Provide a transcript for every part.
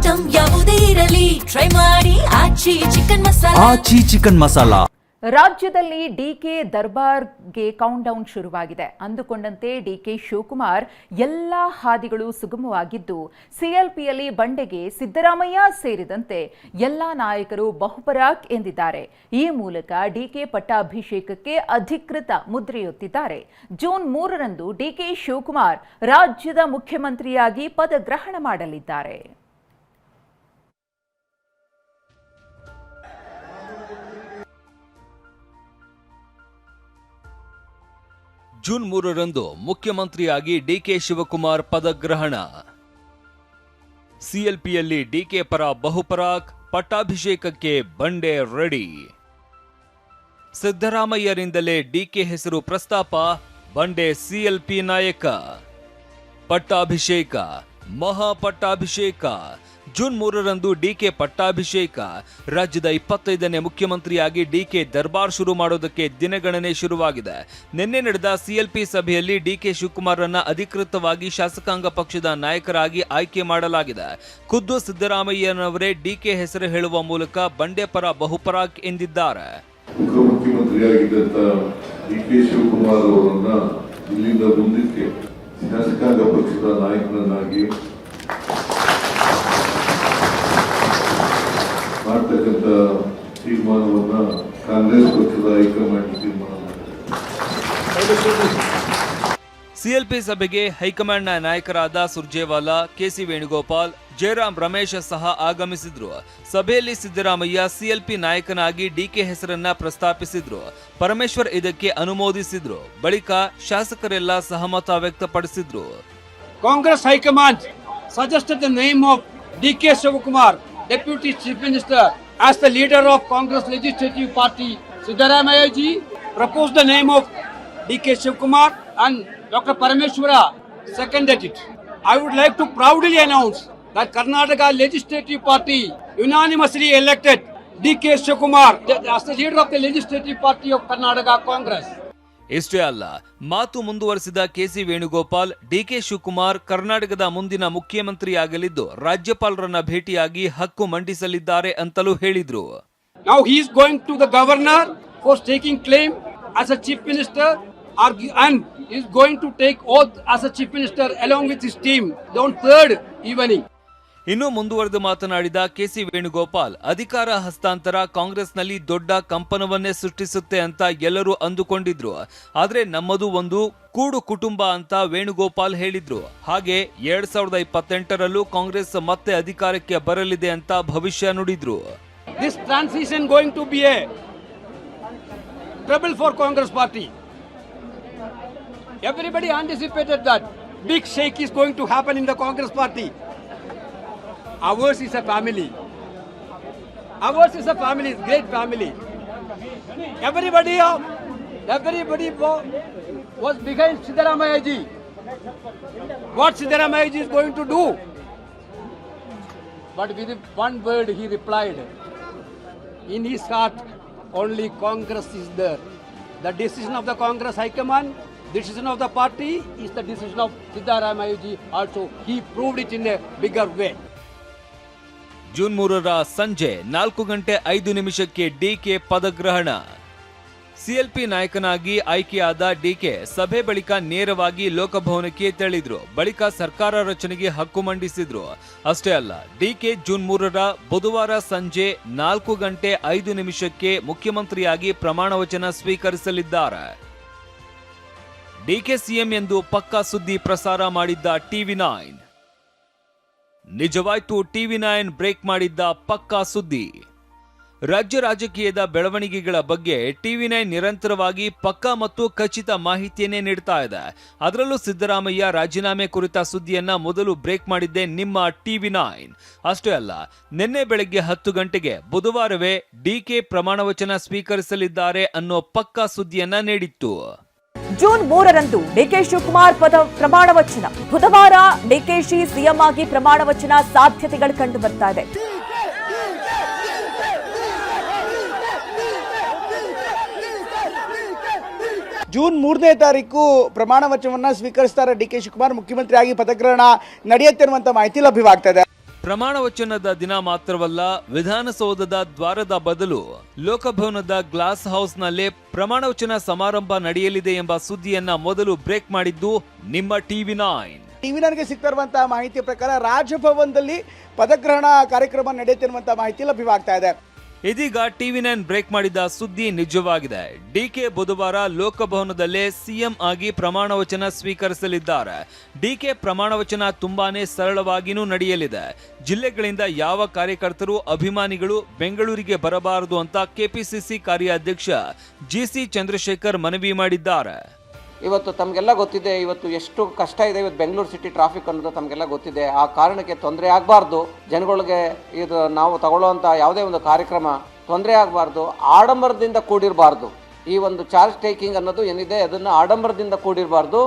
Item ಯಾವುದೇ ಇರಲಿ try ಮಾಡಿ ಆಚಿ ಚಿಕನ್ ಮಸಾಲಾ. ರಾಜ್ಯದಲ್ಲಿ ಡಿಕೆ ದರ್ಬಾರ್ಗೆ ಕೌಂಟ್ ಡೌನ್ ಶುರುವಾಗಿದೆ. ಅಂದುಕೊಂಡಂತೆ ಡಿಕೆ ಶಿವಕುಮಾರ್ ಎಲ್ಲ ಹಾದಿಗಳು ಸುಗಮವಾಗಿದ್ದು ಸಿಎಲ್ಪಿಯಲ್ಲಿ ಬಂಡೆಗೆ ಸಿದ್ದರಾಮಯ್ಯ ಸೇರಿದಂತೆ ಎಲ್ಲ ನಾಯಕರು ಬಹುಪರಾಕ್ ಎಂದಿದ್ದಾರೆ. ಈ ಮೂಲಕ ಡಿಕೆ ಪಟ್ಟಾಭಿಷೇಕಕ್ಕೆ ಅಧಿಕೃತ ಮುದ್ರೆಯೊತ್ತಿದ್ದಾರೆ. ಜೂನ್ 3ರಂದು ಡಿಕೆ ಶಿವಕುಮಾರ್ ರಾಜ್ಯದ ಮುಖ್ಯಮಂತ್ರಿಯಾಗಿ ಪದಗ್ರಹಣ ಮಾಡಲಿದ್ದಾರೆ. ಜೂನ್ 3ರಂದು ಮುಖ್ಯಮಂತ್ರಿಯಾಗಿ ಡಿಕೆ ಶಿವಕುಮಾರ್ ಪದಗ್ರಹಣ. ಸಿಎಲ್ಪಿಯಲ್ಲಿ ಡಿಕೆ ಪರ ಬಹುಪರಾಕ್, ಪಟ್ಟಾಭಿಷೇಕಕ್ಕೆ ಬಂಡೆ ರೆಡಿ. ಸಿದ್ದರಾಮಯ್ಯರಿಂದಲೇ ಡಿಕೆ ಹೆಸರು ಪ್ರಸ್ತಾಪ, ಬಂಡೆ ಸಿಎಲ್ಪಿ ನಾಯಕ. ಪಟ್ಟಾಭಿಷೇಕ, ಮಹಾಪಟ್ಟಾಭಿಷೇಕ. ಜೂನ್ 3ರಂದು ಡಿಕೆ ಪಟ್ಟಾಭಿಷೇಕ. ರಾಜ್ಯದ 25ನೇ ಮುಖ್ಯಮಂತ್ರಿಯಾಗಿ ಡಿಕೆ ದರ್ಬಾರ್ ಶುರು ಮಾಡೋದಕ್ಕೆ ದಿನಗಣನೆ ಶುರುವಾಗಿದೆ. ನಿನ್ನೆ ನಡೆದ ಸಿಎಲ್ಪಿ ಸಭೆಯಲ್ಲಿ ಡಿಕೆ ಶಿವಕುಮಾರ್ರನ್ನ ಅಧಿಕೃತವಾಗಿ ಶಾಸಕಾಂಗ ಪಕ್ಷದ ನಾಯಕರಾಗಿ ಆಯ್ಕೆ ಮಾಡಲಾಗಿದೆ. ಖುದ್ದು ಸಿದ್ದರಾಮಯ್ಯನವರೇ ಡಿಕೆ ಹೆಸರು ಹೇಳುವ ಮೂಲಕ ಬಂಡೆ ಪರ ಬಹುಪರಾಕ್ ಎಂದಿದ್ದಾರೆ. ಮುಖ್ಯಮಂತ್ರಿಯಾಗಿದ್ದಂತ ಡಿಕೆ ಶಿವಕುಮಾರ್ ಅವರನ್ನ ಇಲ್ಲಿಂದ ಮುಂದಕ್ಕೆ ಶಾಸಕಾಂಗ ಪಕ್ಷದ ನಾಯಕರನ್ನಾಗಿ ಮಾಡ್ತಕ್ಕಂಥ ತೀರ್ಮಾನವನ್ನ ಕಾಂಗ್ರೆಸ್ ಪಕ್ಷದ ಹೈಕಮಾಂಡ್ ತೀರ್ಮಾನ ಮಾಡಿದೆ. ಸಿಎಲ್ಪಿ ಸಭೆಗೆ ಹೈಕಮಾಂಡ್ನ ನಾಯಕರಾದ ಸುರ್ಜೇವಾಲಾ, ಕೆಸಿ ವೇಣುಗೋಪಾಲ್, ಜಯರಾಮ್ ರಮೇಶ್ ಸಹ ಆಗಮಿಸಿದ್ರು. ಸಭೆಯಲ್ಲಿ ಸಿದ್ದರಾಮಯ್ಯ ಸಿಎಲ್ಪಿ ನಾಯಕನಾಗಿ ಡಿಕೆ ಹೆಸರನ್ನ ಪ್ರಸ್ತಾಪಿಸಿದ್ರು. ಪರಮೇಶ್ವರ್ ಇದಕ್ಕೆ ಅನುಮೋದಿಸಿದ್ರು. ಬಳಿಕ ಶಾಸಕರೆಲ್ಲ ಸಹಮತ ವ್ಯಕ್ತಪಡಿಸಿದ್ರು. Congress high command suggested the name of DK Shivakumar, Deputy Chief Minister, as the leader of Congress Legislative Party. Siddaramaiah ji proposed the name of DK Shivakumar and Dr. Parameshwara seconded it. I would like to proudly announce that Karnataka Legislative Party unanimously elected DK Shivakumar as the leader of the Legislative Party of Karnataka Congress. ಇಷ್ಟೇ ಅಲ್ಲ, ಮಾತು ಮುಂದುವರೆಸಿದ KC Venugopal, DK Shivakumar ಕರ್ನಾಟಕದ ಮುಂದಿನ ಮುಖ್ಯಮಂತ್ರಿಯಾಗಲಿದ್ದು ರಾಜ್ಯಪಾಲರನ್ನ ಭೇಟಿಯಾಗಿ ಹಕ್ಕು ಮಂಡಿಸಲಿದ್ದಾರೆ ಅಂತಲೂ ಹೇಳಿದ್ರು. Now he is going to the governor for taking claim as a chief minister and is going to take oath as a chief minister along with his team on 3rd evening. ಇನ್ನು ಮುಂದುವರೆದು ಮಾತನಾಡಿದ KC Venugopal, ಅಧಿಕಾರ ಹಸ್ತಾಂತರ ಕಾಂಗ್ರೆಸ್ನಲ್ಲಿ ದೊಡ್ಡ ಕಂಪನವನ್ನೇ ಸೃಷ್ಟಿಸುತ್ತೆ ಅಂತ ಎಲ್ಲರೂ ಅಂದುಕೊಂಡಿದ್ರು. ಆದ್ರೆ ನಮ್ಮದು ಒಂದು ಕೂಡು ಕುಟುಂಬ ಅಂತ ವೇಣುಗೋಪಾಲ್ ಹೇಳಿದ್ರು. ಹಾಗೆ 2028ರಲ್ಲೂ ಕಾಂಗ್ರೆಸ್ ಮತ್ತೆ ಅಧಿಕಾರಕ್ಕೆ ಬರಲಿದೆ ಅಂತ ಭವಿಷ್ಯ ನುಡಿದ್ರು. This transition going to be a trouble for Congress party. Everybody anticipated that big shake is going to happen in the Congress party. Ours is a family. Ours is a family, great family. Everybody was behind Siddaramaiah ji. What Siddaramaiah ji is going to do? But with one word he replied, in his heart only Congress is there. The decision of the Congress High Command, decision of the party is the decision of Siddaramaiah ji also. He proved it in a bigger way. ಜೂನ್ 3ರ ಸಂಜೆ 4:05 DK ಪದಗ್ರಹಣ. CLP ನಾಯಕನಾಗಿ ಆಯ್ಕೆಯಾದ DK ಸಭೆ ಬಳಿಕ ನೇರವಾಗಿ ಲೋಕಭವನಕ್ಕೆ ತೆರಳಿದ್ರು. ಬಳಿಕ ಸರ್ಕಾರ ರಚನೆಗೆ ಹಕ್ಕು ಮಂಡಿಸಿದ್ರು. ಅಷ್ಟೇ ಅಲ್ಲ, ಡಿಕೆ ಜೂನ್ 3ರ ಬುಧವಾರ ಸಂಜೆ 4:05 ಮುಖ್ಯಮಂತ್ರಿಯಾಗಿ ಪ್ರಮಾಣ ವಚನ ಸ್ವೀಕರಿಸಲಿದ್ದಾರೆ. ಡಿಕೆ ಸಿಎಂ ಎಂದು ಪಕ್ಕಾ ಸುದ್ದಿ ಪ್ರಸಾರ ಮಾಡಿದ್ದ ಟಿವಿ9 ನಿಜವಾಯ್ತು. ಟಿವಿ9 ಬ್ರೇಕ್ ಮಾಡಿದ್ದ ಪಕ್ಕಾ ಸುದ್ದಿ. ರಾಜ್ಯ ರಾಜಕೀಯದ ಬೆಳವಣಿಗೆಗಳ ಬಗ್ಗೆ ಟಿವಿ9 ನಿರಂತರವಾಗಿ ಪಕ್ಕಾ ಮತ್ತು ಖಚಿತ ಮಾಹಿತಿಯನ್ನೇ ನೀಡ್ತಾ ಇದೆ. ಅದರಲ್ಲೂ ಸಿದ್ದರಾಮಯ್ಯ ರಾಜೀನಾಮೆ ಕುರಿತ ಸುದ್ದಿಯನ್ನ ಮೊದಲು ಬ್ರೇಕ್ ಮಾಡಿದ್ದೆ ನಿಮ್ಮ ಟಿವಿ9. ಅಷ್ಟೇ ಅಲ್ಲ, ನಿನ್ನೆ ಬೆಳಗ್ಗೆ 10 ಗಂಟೆಗೆ ಬುಧವಾರವೇ ಡಿಕೆ ಪ್ರಮಾಣ ವಚನ ಸ್ವೀಕರಿಸಲಿದ್ದಾರೆ ಅನ್ನೋ ಪಕ್ಕಾ ಸುದ್ದಿಯನ್ನ ನೀಡಿತ್ತು. ಜೂನ್ 3ರಂದು ಡಿಕೆ ಶಿವಕುಮಾರ್ ಪ್ರಮಾಣ ವಚನ. ಬುಧವಾರ ಡಿಕೆಶಿ ಸಿಎಂ ಆಗಿ ಪ್ರಮಾಣ ವಚನ ಸಾಧ್ಯತೆಗಳು ಕಂಡು ಬರ್ತಾ ಇದೆ. ಜೂನ್ 3ನೇ ತಾರೀಕು ಪ್ರಮಾಣ ವಚನವನ್ನು ಸ್ವೀಕರಿಸ್ತಾರೆ ಡಿಕೆ ಶಿವಕುಮಾರ್. ಮುಖ್ಯಮಂತ್ರಿಯಾಗಿ ಪದಗ್ರಹಣ ನಡೆಯುತ್ತೆ ಅನ್ನುವಂಥ ಮಾಹಿತಿ ಲಭ್ಯವಾಗ್ತಾ ಇದೆ. ಪ್ರಮಾಣ ವಚನದ ದಿನ ಮಾತ್ರವಲ್ಲ, ವಿಧಾನಸೌಧದ ದ್ವಾರದ ಬದಲು ಲೋಕಭವನದ ಗ್ಲಾಸ್ ಹೌಸ್ನಲ್ಲೇ ಪ್ರಮಾಣ ವಚನ ಸಮಾರಂಭ ನಡೆಯಲಿದೆ ಎಂಬ ಸುದ್ದಿಯನ್ನ ಮೊದಲು ಬ್ರೇಕ್ ಮಾಡಿದ್ದು ನಿಮ್ಮ TV9. TV9ಗೆ ಸಿಗ್ತಾ ಇರುವಂತಹ ಮಾಹಿತಿಯ ಪ್ರಕಾರ ರಾಜಭವನದಲ್ಲಿ ಪದಗ್ರಹಣ ಕಾರ್ಯಕ್ರಮ ನಡೆಯುತ್ತಿರುವಂತಹ ಮಾಹಿತಿ ಲಭ್ಯವಾಗ್ತಾ ಇದೆ. ಇದೀಗ TV9 ಬ್ರೇಕ್ ಮಾಡಿದ ಸುದ್ದಿ ನಿಜವಾಗಿದೆ. ಡಿಕೆ ಬುಧವಾರ ಲೋಕಭವನದಲ್ಲೇ ಸಿಎಂ ಆಗಿ ಪ್ರಮಾಣ ವಚನ ಸ್ವೀಕರಿಸಲಿದ್ದಾರೆ. ಡಿಕೆ ಪ್ರಮಾಣ ವಚನ ತುಂಬಾನೇ ಸರಳವಾಗಿಯೂ ನಡೆಯಲಿದೆ. ಜಿಲ್ಲೆಗಳಿಂದ ಯಾವ ಕಾರ್ಯಕರ್ತರು ಅಭಿಮಾನಿಗಳು ಬೆಂಗಳೂರಿಗೆ ಬರಬಾರದು ಅಂತ ಕೆಪಿಸಿಸಿ ಕಾರ್ಯಾಧ್ಯಕ್ಷ GC ಚಂದ್ರಶೇಖರ್ ಮನವಿ ಮಾಡಿದ್ದಾರೆ. ಇವತ್ತು ತಮಗೆಲ್ಲ ಗೊತ್ತಿದೆ, ಇವತ್ತು ಎಷ್ಟು ಕಷ್ಟ ಇದೆ ಇವತ್ತು ಬೆಂಗಳೂರು ಸಿಟಿ ಟ್ರಾಫಿಕ್ ಅನ್ನೋದು ತಮಗೆಲ್ಲ ಗೊತ್ತಿದೆ. ಆ ಕಾರಣಕ್ಕೆ ತೊಂದರೆ ಆಗಬಾರ್ದು, ಜನಗಳಿಗೆ ಇದು ನಾವು ತಗೊಳ್ಳುವಂಥ ಯಾವುದೇ ಒಂದು ಕಾರ್ಯಕ್ರಮ ತೊಂದರೆ ಆಗಬಾರ್ದು, ಆಡಂಬರದಿಂದ ಕೂಡಿರಬಾರ್ದು. ಈ ಒಂದು ಚಾರ್ಜ್ ಟೇಕಿಂಗ್ ಅನ್ನೋದು ಏನಿದೆ ಅದನ್ನು ಆಡಂಬರದಿಂದ ಕೂಡಿರಬಾರ್ದು,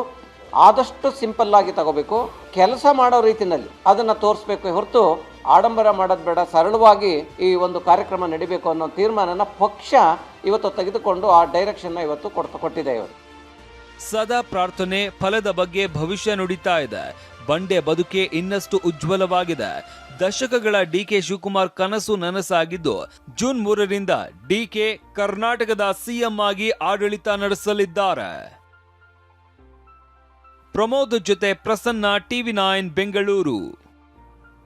ಆದಷ್ಟು ಸಿಂಪಲ್ ಆಗಿ ತಗೋಬೇಕು, ಕೆಲಸ ಮಾಡೋ ರೀತಿಯಲ್ಲಿ ಅದನ್ನು ತೋರಿಸ್ಬೇಕು ಹೊರತು ಆಡಂಬರ ಮಾಡೋದು ಬೇಡ, ಸರಳವಾಗಿ ಈ ಒಂದು ಕಾರ್ಯಕ್ರಮ ನಡಿಬೇಕು ಅನ್ನೋ ತೀರ್ಮಾನನ ಪಕ್ಷ ಇವತ್ತು ತೆಗೆದುಕೊಂಡು ಆ ಡೈರೆಕ್ಷನ್ನ ಇವತ್ತು ಕೊಟ್ಟಿದೆ. ಇವತ್ತು ಸದಾ ಪ್ರಾರ್ಥನೆ ಫಲದ ಬಗ್ಗೆ ಭವಿಷ್ಯ ನುಡಿತಾ ಇದೆ. ಬಂಡೆ ಬದುಕೆ ಇನ್ನಷ್ಟು ಉಜ್ವಲವಾಗಿದೆ. ದಶಕಗಳ ಡಿಕೆ ಶಿವಕುಮಾರ್ ಕನಸು ನನಸಾಗಿದ್ದು, ಜೂನ್ 3ರಿಂದ ಡಿಕೆ ಕರ್ನಾಟಕದ ಸಿಎಂ ಆಗಿ ಆಡಳಿತ ನಡೆಸಲಿದ್ದಾರೆ. ಪ್ರಮೋದ್ ಜೊತೆ ಪ್ರಸನ್ನ, TV9 ಬೆಂಗಳೂರು.